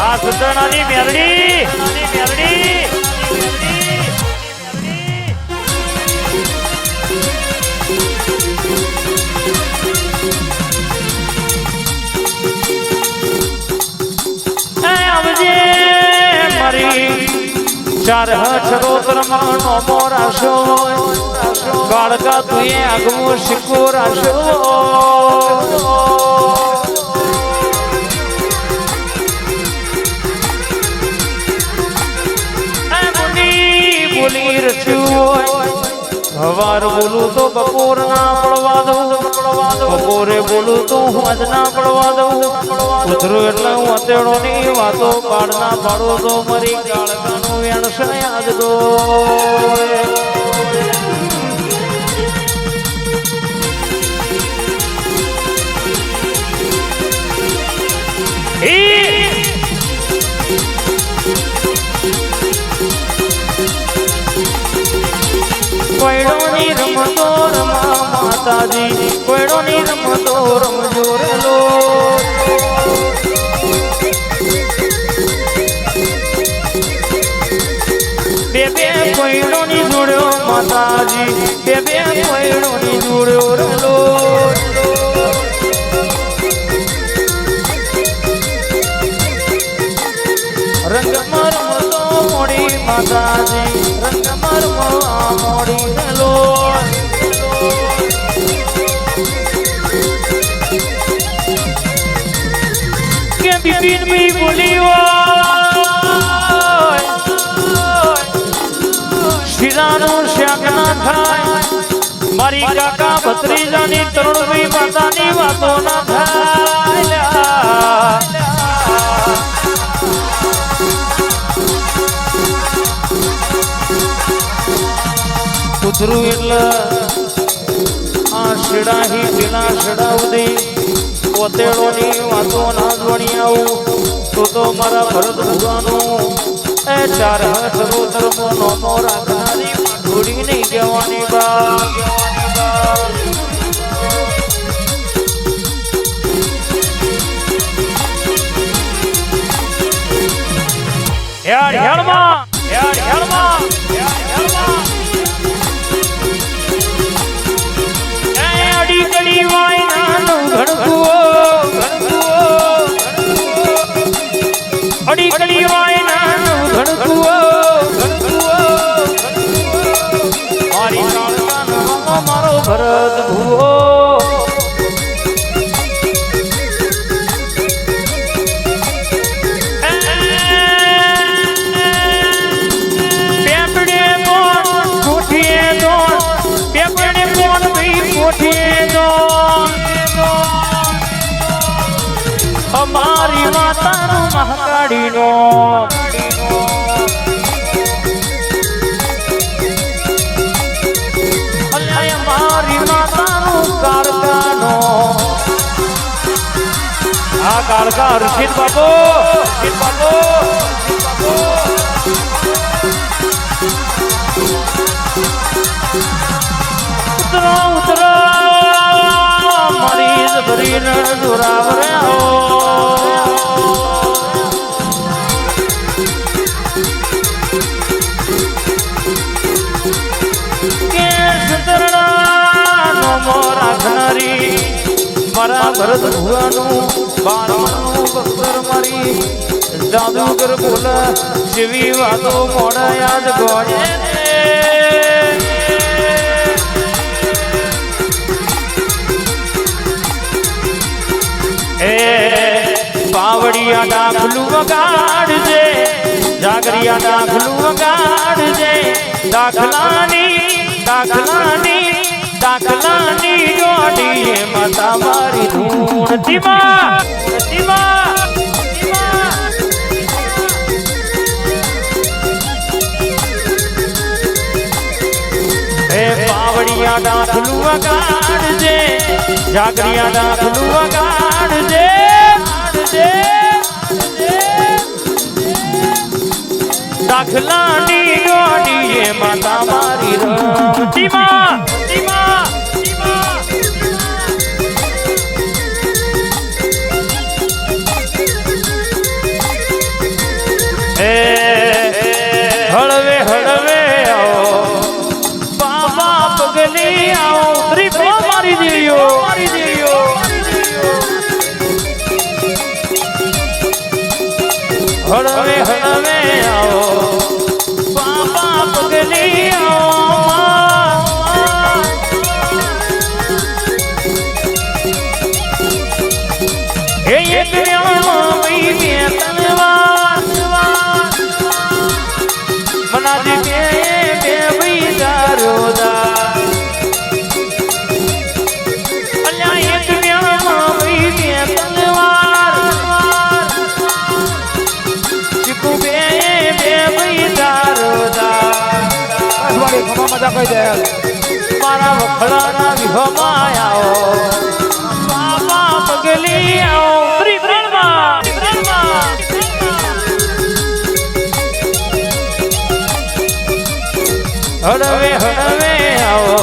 આ સુતરણાની મેલડી ચાર હઠરો નો મોરાશો કાળકા તુએ આગવો શીખો રાશો બોલી રચ્યું હવાર બોલું તો બપોર ના પડવા દઉં બપોરે બોલું તો હું ના પડવા દઉં ઉતરું એટલે હું અતેડો ની વાતો પાડ ના પાડો તો મારી કાળકાનું વેણસ યાદ દો કોયડોની રમતો રમા માતાજી કોયડોની રમતો રમજો રેલો બે કોયડોની જોડ્યો માતાજી બે કોયડોની જોડ્યો રેલો રંગમાં રમતો મોડી માતાજી રંગમાં રમવા મોડી રેલો કે બિપિન ભી બોલી શિરાનું શાક ના થાય મારી કાકા ભત્રીજાની તરુણભાઈ માતાની વાતો ના થાય ઉતરું એટલે આ શેડાહી પેલા શેડા ઉદી પોતેડોની વાતો ના જોણી આવું તો મારા ભરત ભગવાનું એ ચાર હાથ રોતરમો નોમો રાખનારી ઢોળી નહીં જવાની બા હેડમાં અડી વાયનાનું અડી વાયનાનું ઘડકુઓ મારી કાળકાનો મારો ભરત ભૂવો અમારી માતાનું મહાકાળીનો અમારી માતાનું કાળકાનો આ કાળકા ઋષિત બાબો ઉતરો મરીઝ ભરીને જોરાવરે મારા ભરત ભુવાનું બારમાનું બક્સર મારી જાદુગર બોલ જેવી વાતો મોડા યાદ ગોળે એ પાવડિયા ડાકલું વગાડજે જાગરિયા ડાકલું વગાડજે દાખલાની જોડીએ માતા મારી ધૂણ ધીમા હે પાવડિયા ડાકલું વગાડજે જાગરિયા ડાકલું વગાડજે દાખલાની જોડીએ માતા મારી ધીમા હળવે આવો બાબા પગલી આવો ત્રિપળો મારી દેયો હળવે હળવે આવો બાબા પગલી આવો એ એક વેળામાં બે તલવાર મનાજી બે વિચારોદા અલ્યા એક વેળામાં બે તલવાર ચીકુ બે વિચારોદા મજા કહી દે મારા વખડાના વિહમાં આવો બાબા પગલી આવો હળવે હળવે આવો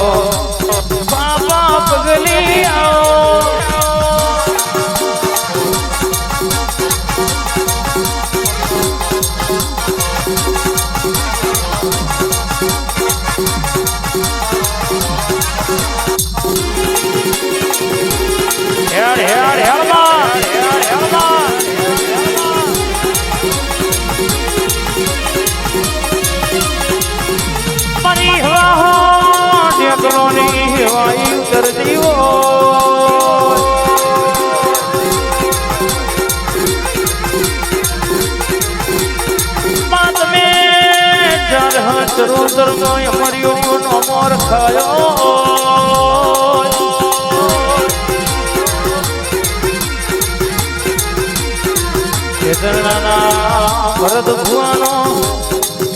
બાબા પગલી આવો હેડ હેડ હેડમાં મારી હવા ઢેકલોની હવાઈ ઉતરતી હોય તમે ચાર હચરો દરનો અમર્યો નો મોર ખાયો ભરત ભુવાનો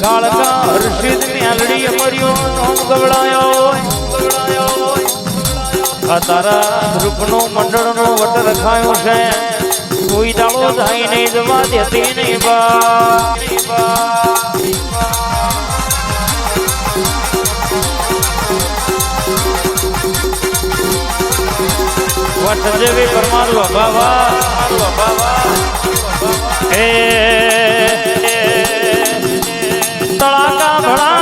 કાળકા હર્ષિત મ્યાલડી અમર્યો નોમ ગવડાયો આ તારા રૂપનો મંડળનો વટ રખાયો છે કોઈ દાડો જાય નહીં જવા દેતી નહીં બા વટ જેવી પરમાર બાબા તળાકા ભણા